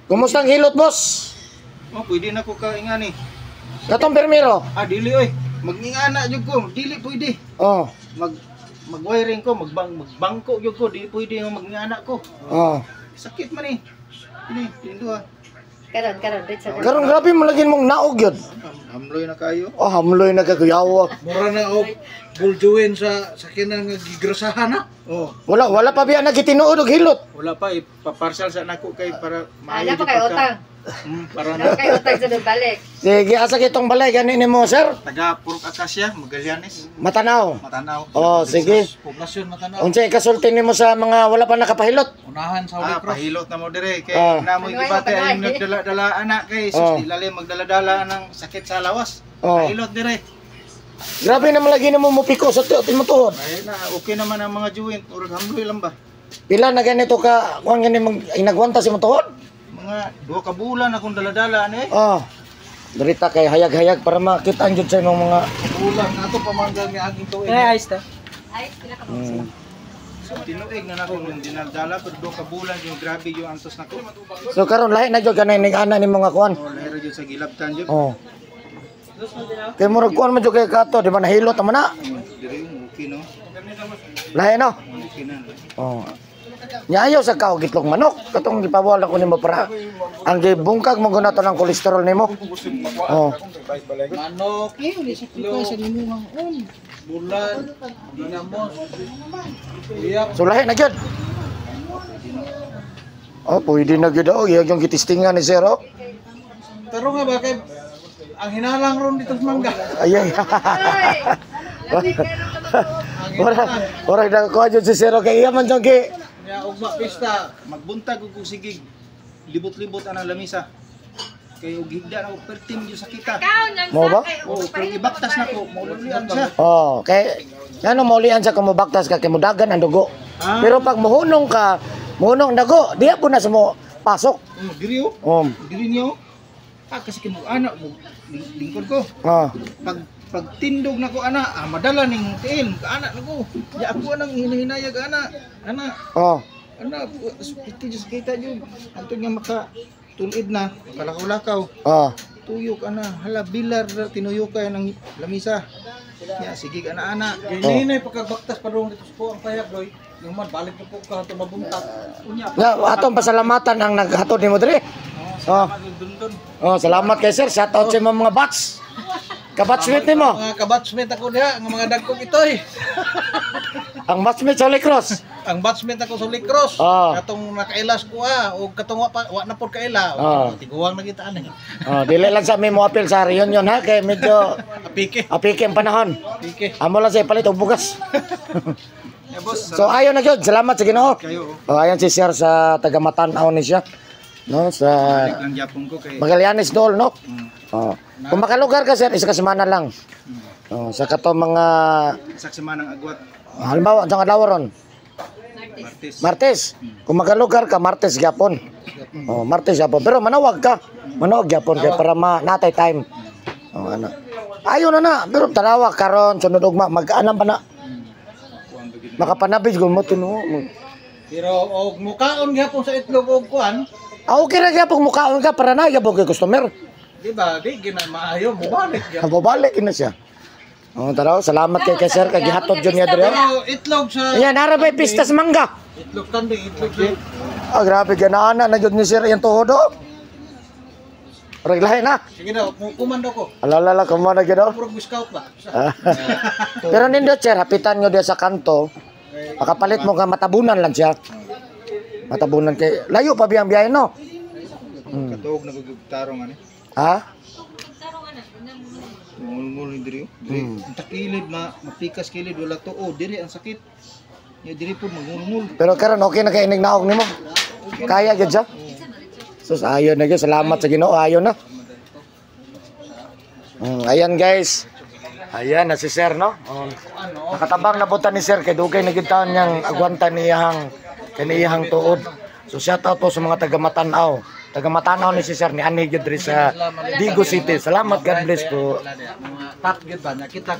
Kumusta ang hilot, boss? Oh, pwede na ko kaingani. Katong permiro. Dili oy. Magingana jud ko, dili pwede. Oh. Mag-wiring ko, magbangko jud ko, dili pwede nga magingana ko. Oh. Sakit man eh. Ini, tindo ah. Karon grabe mo lagin mong naog yun. Hamloy na kayo. Oh, hamloy na kaguyawak. Mura na og buljuin sa sakinan nga gigrasahan na. Oh, Wala pa biya nagitinuod og hilot. wala pa ipaparsal sa nako kay para Ala pa kay utang. Para Ala kay utang sa balik. Sige, asa kitong balay gani nimo, sir? taga Purok Acacia, Magallanes, Matanaw. Matanaw. Oh, sige. Poblasyon matanaw. Unsay kasulti nimo sa mga wala pa nakapahilot? Unahan sa Holy Cross. Pahilot na mo dire kay Ah. namoy gibate ay nagdala-dala anak kay sus di lalim magdala-dala ng sakit sa lawas. Oh. Pahilot dire. Grabe naman lagi nimo mupiko sa timutuhod. Ay na okay naman ang mga joint, urag hamloy lang ba? Pila na ganito ka kuan gani mag inagwanta si mutuhod? Mga 2 ka bulan akong dala-dala ani. Oh. Dirita kay hayag-hayag para makita jud sa imong mga Ulang nato pamanggal nga aging tuig. Ay, pila ka mm. So tinuig na nako nung dinadala pero 2 ka bulan yung grabe yung antos nako. So karon lahi na jud kanay ning-ana nimo nga kuan. Oh, lahir jud sa gilabtan jud. Oh. Kay murag kuan man jud kay kato, di ba nahilot naman na? Dire yung okay no. Lahi no. Okay na. Oh. Nyayo sa kao gitlog manok, katong gipawala ko nimo para ang gibungkag mo guna to ng kolesterol nimo. Oh. Manok, bulan, dinamos. Iyak. So lahi na gyud. Oh, pwede na gyud oh, yung gitistingan ni Zero. Pero nga ba kay ang hinalang ron dito sa mangga. Ayay. Ora na ko jud si Zero kay iya man jud gi. Ya ugma pista. Magbuntag og sigig libot-libot anang lamisa. Kay og higda na og pertim jud sa kita. Mo ba? Oh, kung ibaktas nako maululian siya. Oh, kay ngano maulian sa kumubaktas ka kay mudagan ang dugo. Pero pag muhunong ka, muhunong dago, diya po na sa mo pasok. Diri oh. Diri niyo. Kasi kimo anak mo lingkod ko. Oh. Pag tindog nako ana, madala ning tiil ka anak nako. Ya ako nang hinahinayag ana. Ana, Oh. ana piti just kita jud. Antod nga maka tulid na, kalakaw-lakaw. Oh. Tuyok ana, hala bilar tinuyok kay nang lamisa. Ya sige ana-ana. Gininay pagkagbaktas pa ron dito sa ang payag doy. Yung man balik na po ka to mabuntag. Unya. Nga atong pasalamatan ang naghatod nimo diri. Oh. Oh, salamat kay sir. Shout out sa mga bats. Kabatsmate nimo. Mga kabatsmate ako diha, nga mga dagkog itoy. Ang batsmate sa Holy Cross. Ang batsmate ako sa Holy Cross. Ah. Katong nakailas ko o katong wa na pod kaila. Ah. Tiguang na kita ani. Oh, dili lang sa mo appeal sa reunion ha kay medyo Apike. apike ang panahon. Apike. Amo lang sa palit og bugas. Ya boss, So ayon na gyud. Salamat sa Ginoo. kayo. Oh, ayan si sir sa taga Matanaw ni siya. No, sa Balik lang yapon ko kay Magallanes Dol, no? Oh. Kung makalugar ka sir, isa ka semana lang. Oh, sa kato mga saksama ng agwat halimbawa sa adlaw ron, Martes. Martes. Kung makalugar ka Martes gyapon. Oh, Martes gyapon. Pero manawag ka. Manawag gyapon kay para natay time. Oh, ano. Ayo na. Pero tanawa karon sunod ugma mag-anam pa na. Makapanabig gud mo tinuo. Pero og mukaon gyapon sa itlog og kuan, Okay ra gyapon mukaon ka para na gyapon kay customer. di ba? Di gina maayo mo balik gyapon. Nababalik na siya. Oh, taraw, salamat kay sir kay gihatod jud niya dire. Pero itlog sa Ayan, narabay pistas mangga. itlog tandi, itlog sa Ah, grabe ganaana na jud ni sir yung tuhod oh. Reglahin na. sige daw, kumando ko. Alalala ko mo na gid oh. Puro scout ba? Pero nindot sir, hapitan nyo dia sa kanto. Makapalit mo nga matabunan lang siya. Matabunan kay layo pa biyang biyahe no. Katuog na gugtarong ani. Ha? Ngul diri. Ang takilid mapikas kilid wala tuo diri ang sakit. Ya diri pud magngul. Pero karon okay na kay inig naog nimo. Kaya gid siya. Sus ayon na gyud, salamat sa Ginoo, ayon na. Ayan guys. Ayan na si sir no. Nakatabang na buta ni sir kay dugay na gid taon niyang agwanta niyang kaniyang tuod. So shout out po sa mga taga Matanaw. Taga Matanaw ni si sir ni ani gid diri sa Digo City. Salamat, God bless po. Mga tap gyud ba nakita